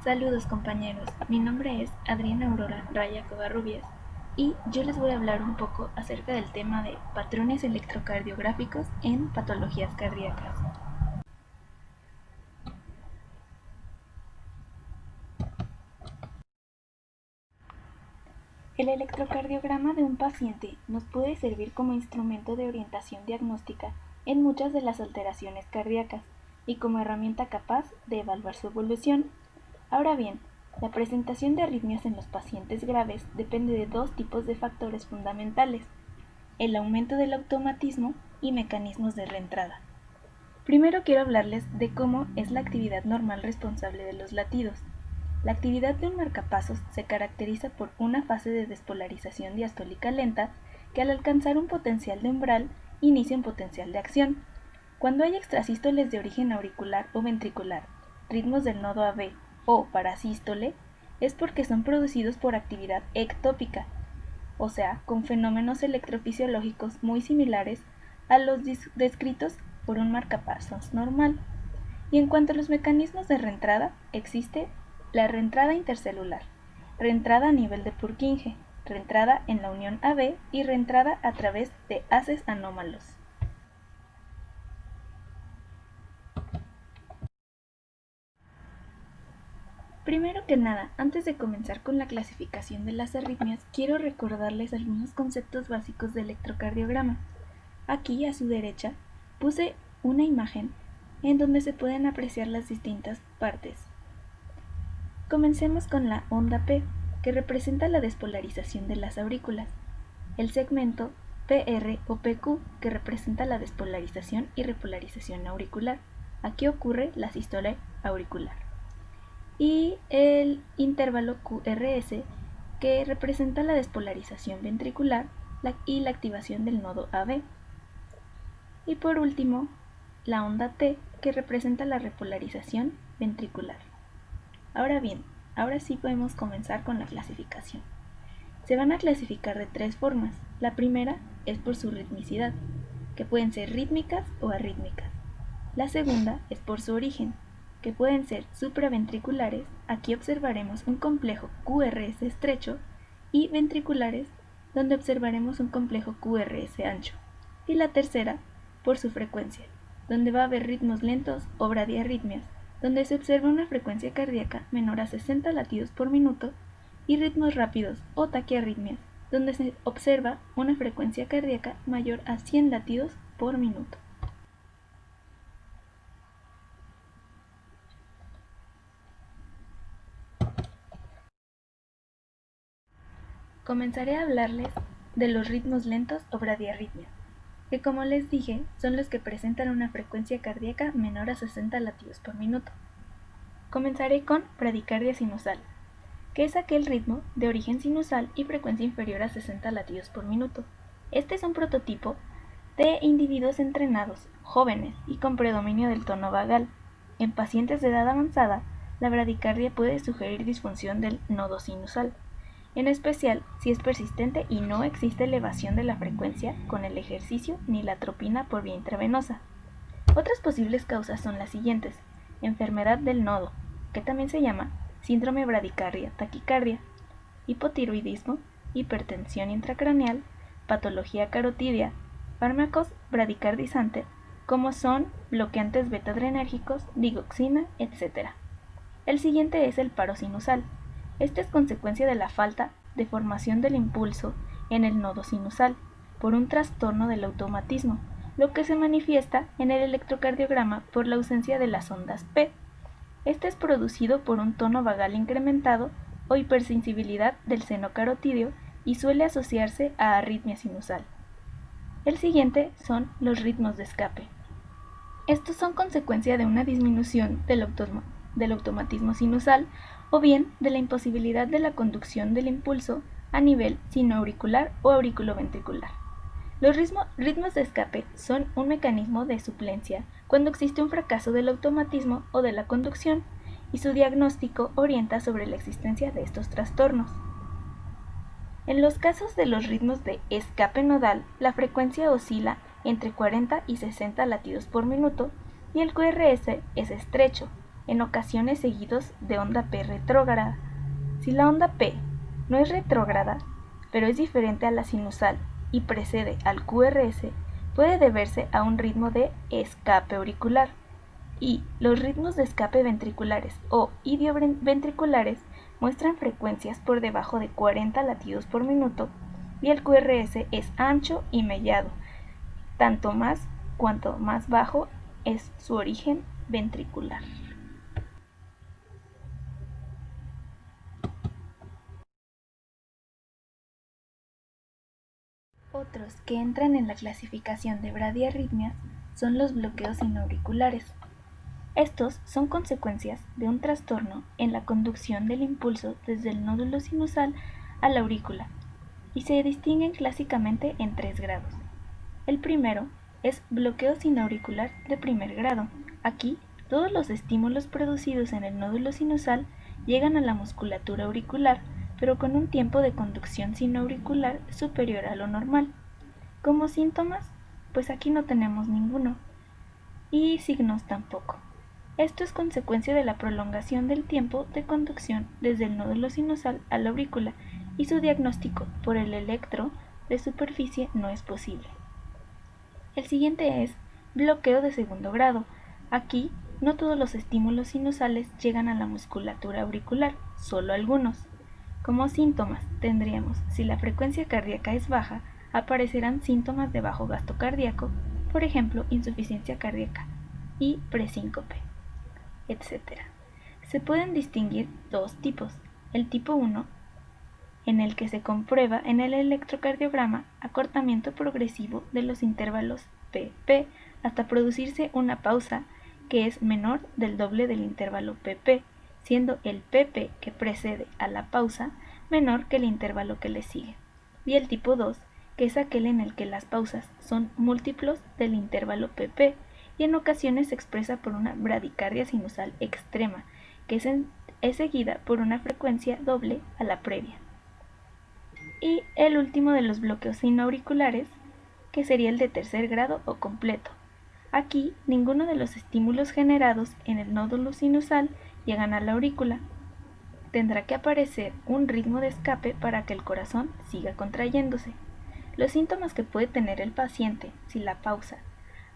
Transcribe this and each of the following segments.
Saludos compañeros, mi nombre es Adriana Aurora Raya Covarrubias y yo les voy a hablar un poco acerca del tema de patrones electrocardiográficos en patologías cardíacas. El electrocardiograma de un paciente nos puede servir como instrumento de orientación diagnóstica en muchas de las alteraciones cardíacas y como herramienta capaz de evaluar su evolución. Ahora bien, la presentación de arritmias en los pacientes graves depende de dos tipos de factores fundamentales: el aumento del automatismo y mecanismos de reentrada. Primero quiero hablarles de cómo es la actividad normal responsable de los latidos. La actividad de un marcapasos se caracteriza por una fase de despolarización diastólica lenta que al alcanzar un potencial de umbral inicia un potencial de acción. Cuando hay extrasístoles de origen auricular o ventricular, ritmos del nodo AB o parasístole, es porque son producidos por actividad ectópica, o sea, con fenómenos electrofisiológicos muy similares a los descritos por un marcapasos normal. Y en cuanto a los mecanismos de reentrada, existe la reentrada intercelular, reentrada a nivel de Purkinje, reentrada en la unión AB y reentrada a través de haces anómalos. Primero que nada, antes de comenzar con la clasificación de las arritmias, quiero recordarles algunos conceptos básicos de electrocardiograma. Aquí, a su derecha, puse una imagen en donde se pueden apreciar las distintas partes. Comencemos con la onda P, que representa la despolarización de las aurículas, el segmento PR o PQ, que representa la despolarización y repolarización auricular. Aquí ocurre la sístole auricular. Y el intervalo QRS, que representa la despolarización ventricular y la activación del nodo AB. Y por último, la onda T, que representa la repolarización ventricular. Ahora bien, ahora sí podemos comenzar con la clasificación. Se van a clasificar de tres formas. La primera es por su ritmicidad, que pueden ser rítmicas o arrítmicas. La segunda es por su origen, que pueden ser supraventriculares, aquí observaremos un complejo QRS estrecho, y ventriculares, donde observaremos un complejo QRS ancho. Y la tercera, por su frecuencia, donde va a haber ritmos lentos o bradiarritmias, donde se observa una frecuencia cardíaca menor a 60 latidos por minuto, y ritmos rápidos o taquiarritmias, donde se observa una frecuencia cardíaca mayor a 100 latidos por minuto. Comenzaré a hablarles de los ritmos lentos o bradiarritmias, que como les dije son los que presentan una frecuencia cardíaca menor a 60 latidos por minuto. Comenzaré con bradicardia sinusal, que es aquel ritmo de origen sinusal y frecuencia inferior a 60 latidos por minuto. Este es un prototipo de individuos entrenados, jóvenes y con predominio del tono vagal. En pacientes de edad avanzada, la bradicardia puede sugerir disfunción del nodo sinusal, en especial si es persistente y no existe elevación de la frecuencia con el ejercicio ni la atropina por vía intravenosa. Otras posibles causas son las siguientes: enfermedad del nodo, que también se llama síndrome bradicardia taquicardia, hipotiroidismo, hipertensión intracraneal, patología carotidia, fármacos bradicardizantes como son bloqueantes beta-adrenérgicos, digoxina, etc. El siguiente es el paro sinusal. Esta es consecuencia de la falta de formación del impulso en el nodo sinusal por un trastorno del automatismo, lo que se manifiesta en el electrocardiograma por la ausencia de las ondas P. Este es producido por un tono vagal incrementado o hipersensibilidad del seno carotídeo y suele asociarse a arritmia sinusal. El siguiente son los ritmos de escape. Estos son consecuencia de una disminución del automatismo sinusal o bien de la imposibilidad de la conducción del impulso a nivel sinoauricular o auriculoventricular. Los ritmos de escape son un mecanismo de suplencia cuando existe un fracaso del automatismo o de la conducción, y su diagnóstico orienta sobre la existencia de estos trastornos. En los casos de los ritmos de escape nodal, la frecuencia oscila entre 40 y 60 latidos por minuto y el QRS es estrecho, en ocasiones seguidos de onda P retrógrada. Si la onda P no es retrógrada, pero es diferente a la sinusal y precede al QRS, puede deberse a un ritmo de escape auricular. Y los ritmos de escape ventriculares o idioventriculares muestran frecuencias por debajo de 40 latidos por minuto y el QRS es ancho y mellado, tanto más cuanto más bajo es su origen ventricular. Otros que entran en la clasificación de bradiarritmias son los bloqueos sinauriculares. Estos son consecuencias de un trastorno en la conducción del impulso desde el nódulo sinusal a la aurícula y se distinguen clásicamente en 3 grados. El primero es bloqueo sinauricular de primer grado. Aquí, todos los estímulos producidos en el nódulo sinusal llegan a la musculatura auricular, pero con un tiempo de conducción sinauricular superior a lo normal. Como síntomas, pues aquí no tenemos ninguno, y signos tampoco. Esto es consecuencia de la prolongación del tiempo de conducción desde el nódulo sinusal a la aurícula, y su diagnóstico por el electro de superficie no es posible. El siguiente es bloqueo de segundo grado. Aquí, no todos los estímulos sinusales llegan a la musculatura auricular, solo algunos. Como síntomas tendríamos, si la frecuencia cardíaca es baja, aparecerán síntomas de bajo gasto cardíaco, por ejemplo, insuficiencia cardíaca y presíncope, etc. Se pueden distinguir dos tipos. El tipo 1, en el que se comprueba en el electrocardiograma acortamiento progresivo de los intervalos PP hasta producirse una pausa que es menor del doble del intervalo PP, siendo el PP que precede a la pausa menor que el intervalo que le sigue. Y el tipo 2, que es aquel en el que las pausas son múltiplos del intervalo PP y en ocasiones se expresa por una bradicardia sinusal extrema, que es seguida por una frecuencia doble a la previa. Y el último de los bloqueos sinauriculares, que sería el de tercer grado o completo. Aquí ninguno de los estímulos generados en el nódulo sinusal llegan a la aurícula. Tendrá que aparecer un ritmo de escape para que el corazón siga contrayéndose. Los síntomas que puede tener el paciente si la pausa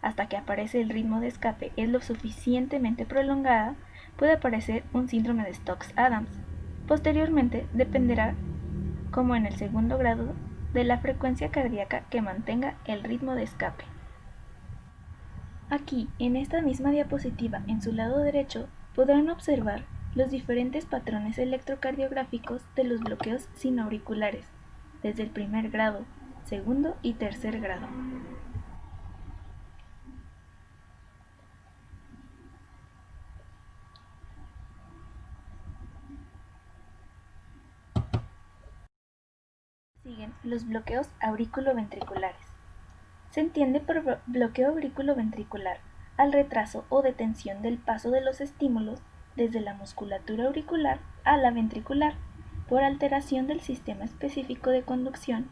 hasta que aparece el ritmo de escape es lo suficientemente prolongada, puede aparecer un síndrome de Stokes-Adams. Posteriormente dependerá, como en el segundo grado, de la frecuencia cardíaca que mantenga el ritmo de escape. Aquí, en esta misma diapositiva, en su lado derecho, podrán observar los diferentes patrones electrocardiográficos de los bloqueos sinauriculares, desde el primer grado, segundo y tercer grado. Siguen los bloqueos auriculoventriculares. Se entiende por bloqueo auriculoventricular al retraso o detención del paso de los estímulos desde la musculatura auricular a la ventricular por alteración del sistema específico de conducción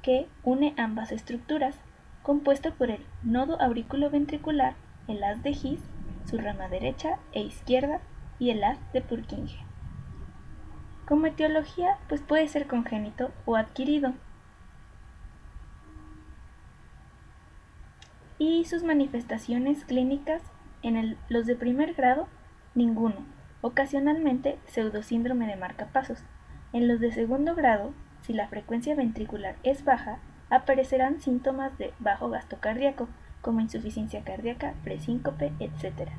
que une ambas estructuras, compuesto por el nodo auriculoventricular, el haz de His, su rama derecha e izquierda y el haz de Purkinje. Como etiología, pues puede ser congénito o adquirido. Y sus manifestaciones clínicas en los de primer grado, ninguno. Ocasionalmente pseudosíndrome de marcapasos. En los de segundo grado, si la frecuencia ventricular es baja, aparecerán síntomas de bajo gasto cardíaco, como insuficiencia cardíaca, presíncope, etc.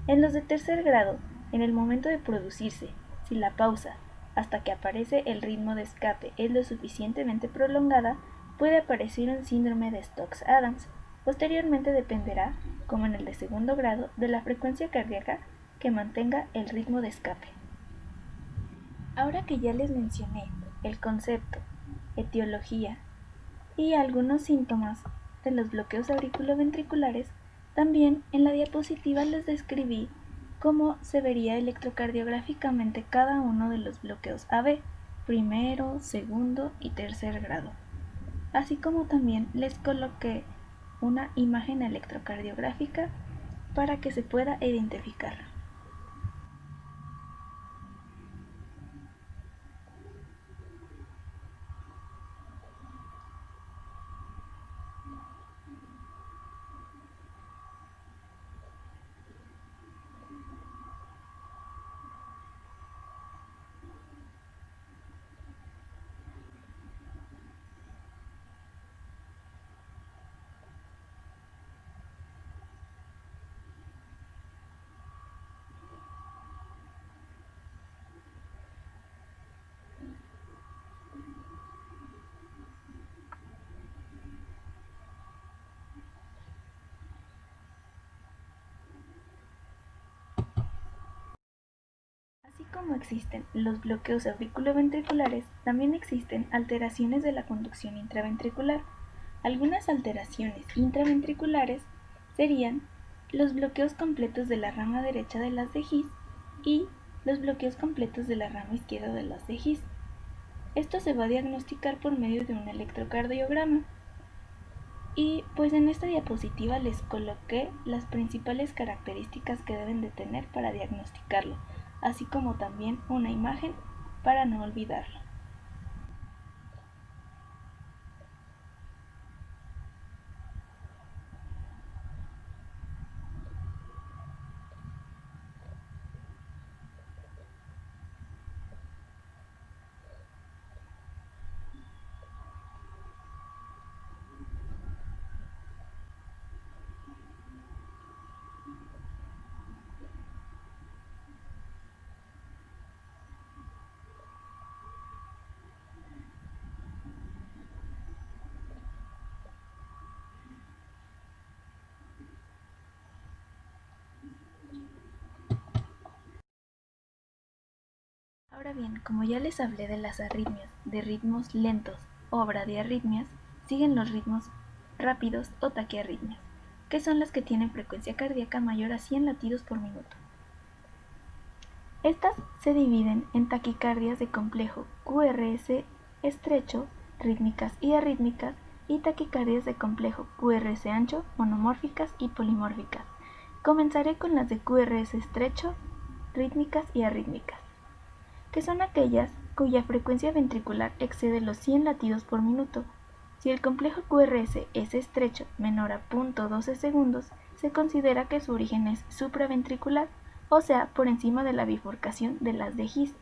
En los de tercer grado, en el momento de producirse, si la pausa hasta que aparece el ritmo de escape es lo suficientemente prolongada, puede aparecer un síndrome de Stokes-Adams. Posteriormente dependerá, como en el de segundo grado, de la frecuencia cardíaca que mantenga el ritmo de escape. Ahora que ya les mencioné el concepto, etiología y algunos síntomas de los bloqueos auriculoventriculares, también en la diapositiva les describí cómo se vería electrocardiográficamente cada uno de los bloqueos AB, primero, segundo y tercer grado. Así como también les coloqué una imagen electrocardiográfica para que se pueda identificar. como existen los bloqueos auriculoventriculares, también existen alteraciones de la conducción intraventricular. Algunas alteraciones intraventriculares serían los bloqueos completos de la rama derecha de las de His y los bloqueos completos de la rama izquierda de las de His. Esto se va a diagnosticar por medio de un electrocardiograma. Y pues en esta diapositiva les coloqué las principales características que deben de tener para diagnosticarlo, así como también una imagen para no olvidarlo. Ahora bien, como ya les hablé de las arritmias, de ritmos lentos o bradiarritmias, siguen los ritmos rápidos o taquiarritmias, que son las que tienen frecuencia cardíaca mayor a 100 latidos por minuto. Estas se dividen en taquicardias de complejo QRS estrecho, rítmicas y arrítmicas, y taquicardias de complejo QRS ancho, monomórficas y polimórficas. Comenzaré con las de QRS estrecho, rítmicas y arrítmicas, que son aquellas cuya frecuencia ventricular excede los 100 latidos por minuto. Si el complejo QRS es estrecho, menor a 0.12 segundos, se considera que su origen es supraventricular, o sea, por encima de la bifurcación de las de His.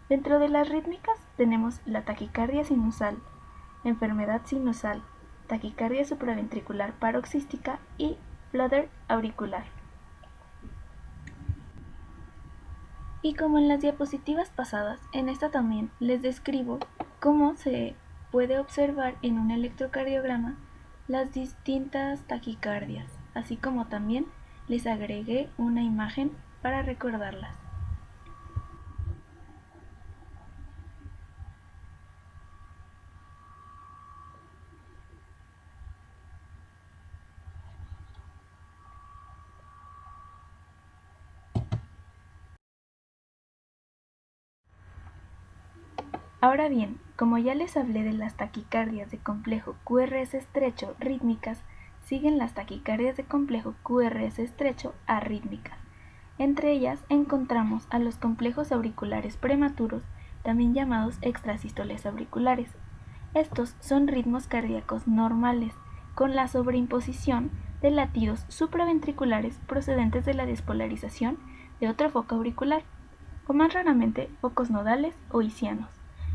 Dentro de las rítmicas tenemos la taquicardia sinusal, enfermedad sinusal, taquicardia supraventricular paroxística y flutter auricular. Y como en las diapositivas pasadas, en esta también les describo cómo se puede observar en un electrocardiograma las distintas taquicardias, así como también les agregué una imagen para recordarlas. Ahora bien, como ya les hablé de las taquicardias de complejo QRS estrecho rítmicas, siguen las taquicardias de complejo QRS estrecho arrítmicas. Entre ellas encontramos a los complejos auriculares prematuros, también llamados extrasístoles auriculares. Estos son ritmos cardíacos normales, con la sobreimposición de latidos supraventriculares procedentes de la despolarización de otro foco auricular, o más raramente focos nodales o isquianos.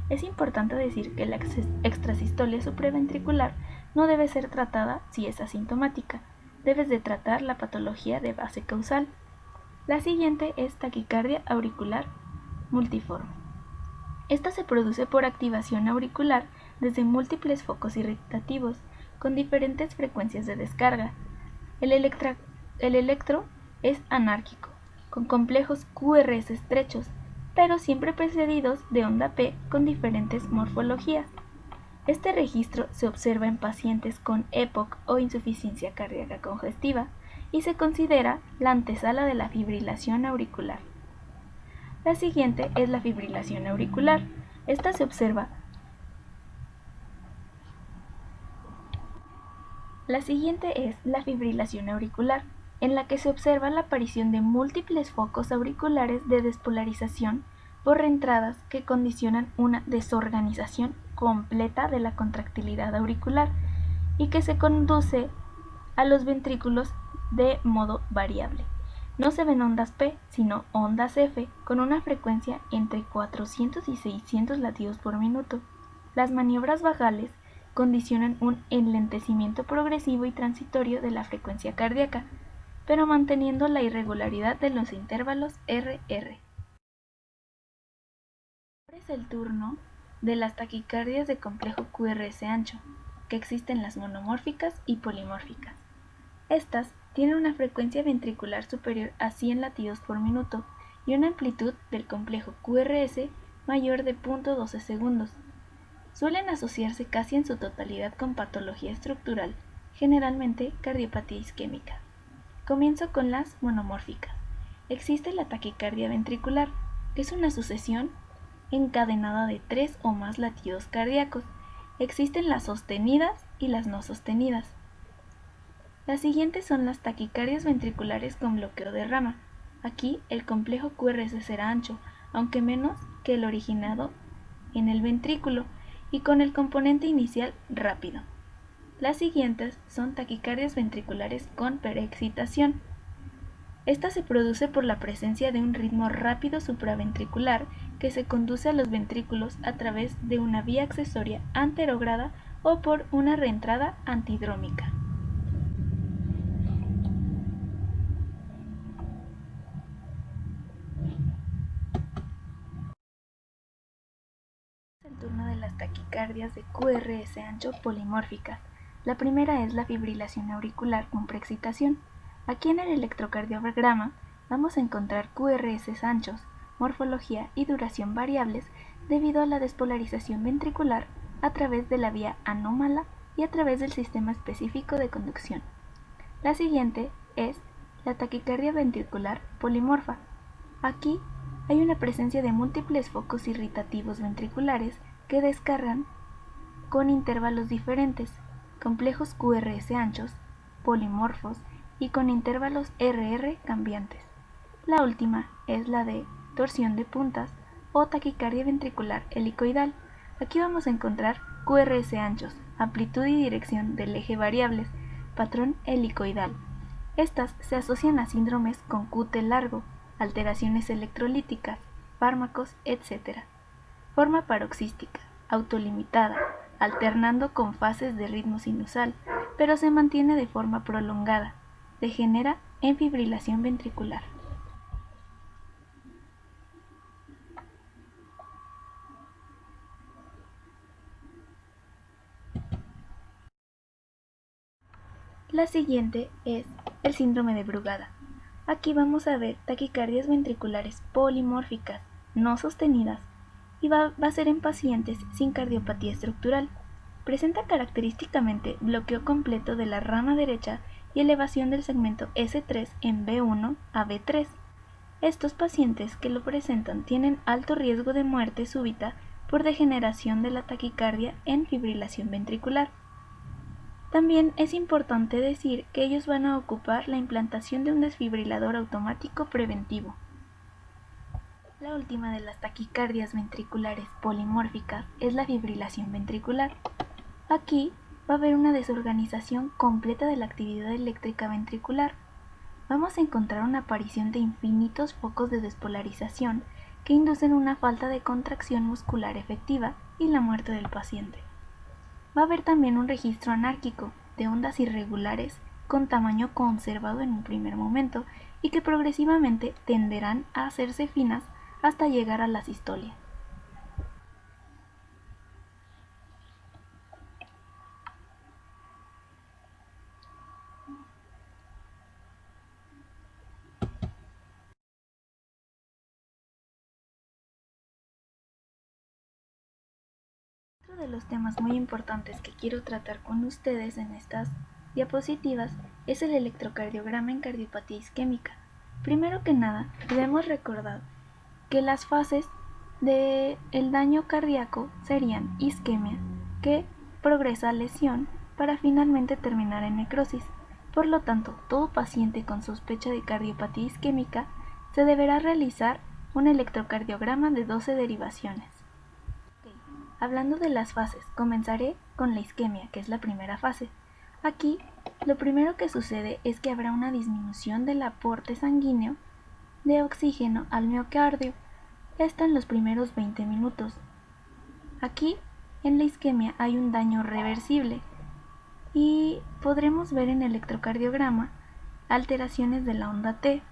Es importante decir que la extrasistolia supraventricular no debe ser tratada si es asintomática, debes de tratar la patología de base causal. La siguiente es taquicardia auricular multiforme. Esta se produce por activación auricular desde múltiples focos irritativos, con diferentes frecuencias de descarga. El electro es anárquico, con complejos QRS estrechos, pero siempre precedidos de onda P con diferentes morfologías. Este registro se observa en pacientes con EPOC o insuficiencia cardíaca congestiva y se considera la antesala de la fibrilación auricular. La siguiente es la fibrilación auricular. Esta se observa. La siguiente es la fibrilación auricular, en la que se observa la aparición de múltiples focos auriculares de despolarización por reentradas que condicionan una desorganización completa de la contractilidad auricular y que se conduce a los ventrículos de modo variable. No se ven ondas P, sino ondas F, con una frecuencia entre 400 y 600 latidos por minuto. Las maniobras vagales condicionan un enlentecimiento progresivo y transitorio de la frecuencia cardíaca, pero manteniendo la irregularidad de los intervalos RR. Ahora es el turno de las taquicardias de complejo QRS ancho, que existen las monomórficas y polimórficas. Estas tienen una frecuencia ventricular superior a 100 latidos por minuto y una amplitud del complejo QRS mayor de 0.12 segundos. Suelen asociarse casi en su totalidad con patología estructural, generalmente cardiopatía isquémica. Comienzo con las monomórficas. Existe la taquicardia ventricular, que es una sucesión encadenada de 3 o más latidos cardíacos. Existen las sostenidas y las no sostenidas. Las siguientes son las taquicardias ventriculares con bloqueo de rama. Aquí el complejo QRS será ancho, aunque menos que el originado en el ventrículo, y con el componente inicial rápido. Las siguientes son taquicardias ventriculares con preexcitación. Esta se produce por la presencia de un ritmo rápido supraventricular que se conduce a los ventrículos a través de una vía accesoria anterograda o por una reentrada antidrómica. El turno de las taquicardias de QRS ancho polimórficas. La primera es la fibrilación auricular con preexcitación. Aquí en el electrocardiograma vamos a encontrar QRS anchos, morfología y duración variables debido a la despolarización ventricular a través de la vía anómala y a través del sistema específico de conducción. La siguiente es la taquicardia ventricular polimorfa. Aquí hay una presencia de múltiples focos irritativos ventriculares que descargan con intervalos diferentes, complejos QRS anchos, polimorfos y con intervalos RR cambiantes. La última es la de torsión de puntas o taquicardia ventricular helicoidal. Aquí vamos a encontrar QRS anchos, amplitud y dirección del eje variables, patrón helicoidal. Estas se asocian a síndromes con QT largo, alteraciones electrolíticas, fármacos, etc. Forma paroxística, autolimitada, alternando con fases de ritmo sinusal, pero se mantiene de forma prolongada. Degenera en fibrilación ventricular. La siguiente es el síndrome de Brugada. Aquí vamos a ver taquicardias ventriculares polimórficas, no sostenidas, y va a ser en pacientes sin cardiopatía estructural. Presenta característicamente bloqueo completo de la rama derecha y elevación del segmento S3 en B1 a B3. Estos pacientes que lo presentan tienen alto riesgo de muerte súbita por degeneración de la taquicardia en fibrilación ventricular. También es importante decir que ellos van a ocupar la implantación de un desfibrilador automático preventivo. La última de las taquicardias ventriculares polimórficas es la fibrilación ventricular. Aquí va a haber una desorganización completa de la actividad eléctrica ventricular. Vamos a encontrar una aparición de infinitos focos de despolarización que inducen una falta de contracción muscular efectiva y la muerte del paciente. Va a haber también un registro anárquico de ondas irregulares con tamaño conservado en un primer momento y que progresivamente tenderán a hacerse finas hasta llegar a la sistolia. Otro de los temas muy importantes que quiero tratar con ustedes en estas diapositivas es el electrocardiograma en cardiopatía isquémica. Primero que nada, debemos recordar que las fases del daño cardíaco serían isquemia, que progresa a lesión para finalmente terminar en necrosis. Por lo tanto, todo paciente con sospecha de cardiopatía isquémica se deberá realizar un electrocardiograma de 12 derivaciones. Hablando de las fases, comenzaré con la isquemia, que es la primera fase. Aquí, lo primero que sucede es que habrá una disminución del aporte sanguíneo de oxígeno al miocardio, esto en los primeros 20 minutos. Aquí, en la isquemia, hay un daño reversible y podremos ver en el electrocardiograma alteraciones de la onda T.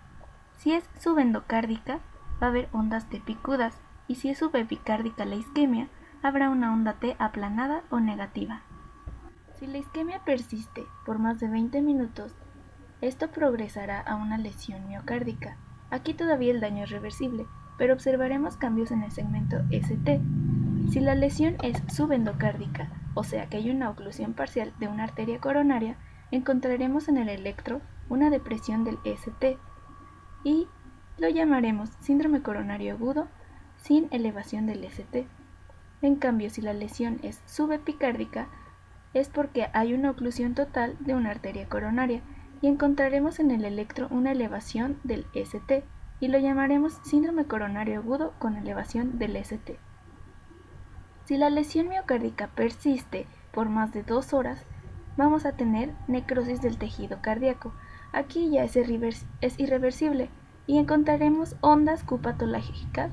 Si es subendocárdica, va a haber ondas T picudas, y si es subepicárdica la isquemia, habrá una onda T aplanada o negativa. Si la isquemia persiste por más de 20 minutos, esto progresará a una lesión miocárdica. Aquí todavía el daño es reversible, pero observaremos cambios en el segmento ST. Si la lesión es subendocárdica, o sea que hay una oclusión parcial de una arteria coronaria, encontraremos en el electro una depresión del ST y lo llamaremos síndrome coronario agudo sin elevación del ST. En cambio, si la lesión es subepicárdica, es porque hay una oclusión total de una arteria coronaria y encontraremos en el electro una elevación del ST y lo llamaremos síndrome coronario agudo con elevación del ST. Si la lesión miocárdica persiste por más de 2 horas, vamos a tener necrosis del tejido cardíaco. Aquí ya es irreversible y encontraremos ondas Q patológicas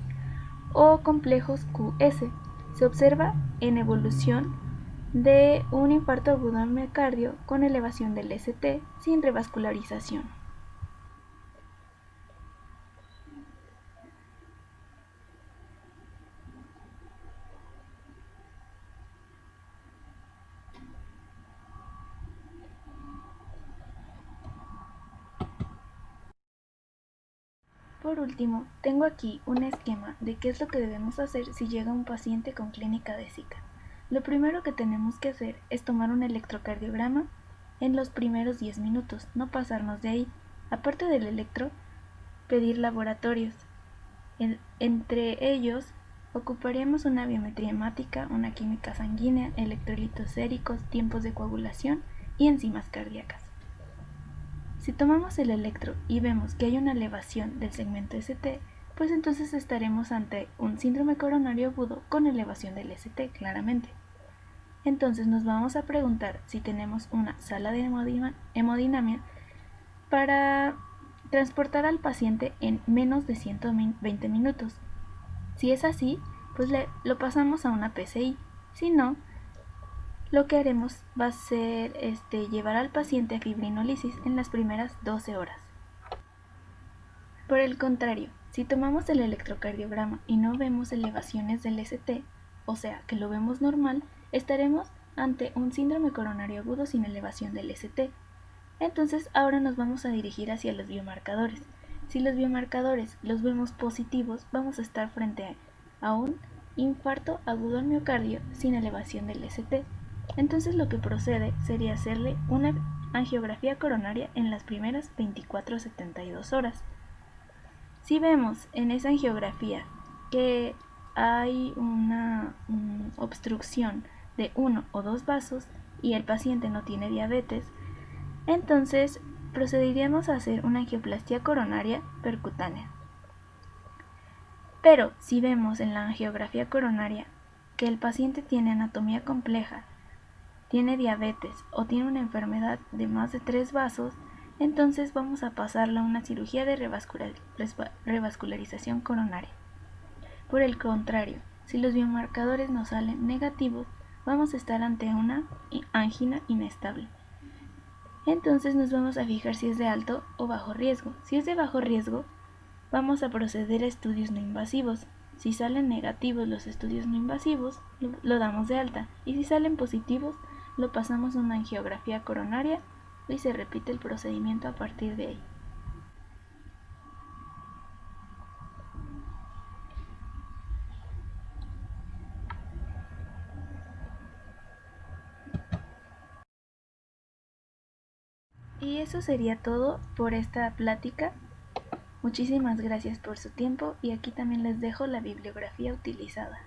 o complejos QS. Se observa en evolución de un infarto agudo al miocardio con elevación del ST sin revascularización. Por último, tengo aquí un esquema de qué es lo que debemos hacer si llega un paciente con clínica de Zika. Lo primero que tenemos que hacer es tomar un electrocardiograma en los primeros 10 minutos, no pasarnos de ahí. Aparte del electro, pedir laboratorios. Entre ellos, ocuparíamos una biometría hemática, una química sanguínea, electrolitos séricos, tiempos de coagulación y enzimas cardíacas. Si tomamos el electro y vemos que hay una elevación del segmento ST, pues entonces estaremos ante un síndrome coronario agudo con elevación del ST, claramente. Entonces nos vamos a preguntar si tenemos una sala de hemodinamia para transportar al paciente en menos de 120 minutos. Si es así, pues lo pasamos a una PCI. Si no, lo que haremos va a ser llevar al paciente a fibrinólisis en las primeras 12 horas. Por el contrario, si tomamos el electrocardiograma y no vemos elevaciones del ST, o sea que lo vemos normal, estaremos ante un síndrome coronario agudo sin elevación del ST. Entonces ahora nos vamos a dirigir hacia los biomarcadores. Si los biomarcadores los vemos positivos, vamos a estar frente a un infarto agudo al miocardio sin elevación del ST. Entonces lo que procede sería hacerle una angiografía coronaria en las primeras 24 a 72 horas. Si vemos en esa angiografía que hay una obstrucción de uno o dos vasos y el paciente no tiene diabetes, entonces procederíamos a hacer una angioplastia coronaria percutánea. Pero si vemos en la angiografía coronaria que el paciente tiene anatomía compleja, tiene diabetes o tiene una enfermedad de más de 3 vasos, entonces vamos a pasarla a una cirugía de revascularización coronaria. Por el contrario, si los biomarcadores nos salen negativos, vamos a estar ante una angina inestable. Entonces nos vamos a fijar si es de alto o bajo riesgo. Si es de bajo riesgo, vamos a proceder a estudios no invasivos. Si salen negativos los estudios no invasivos, lo damos de alta. Y si salen positivos, lo pasamos a una angiografía coronaria y se repite el procedimiento a partir de ahí. Y eso sería todo por esta plática. Muchísimas gracias por su tiempo y aquí también les dejo la bibliografía utilizada.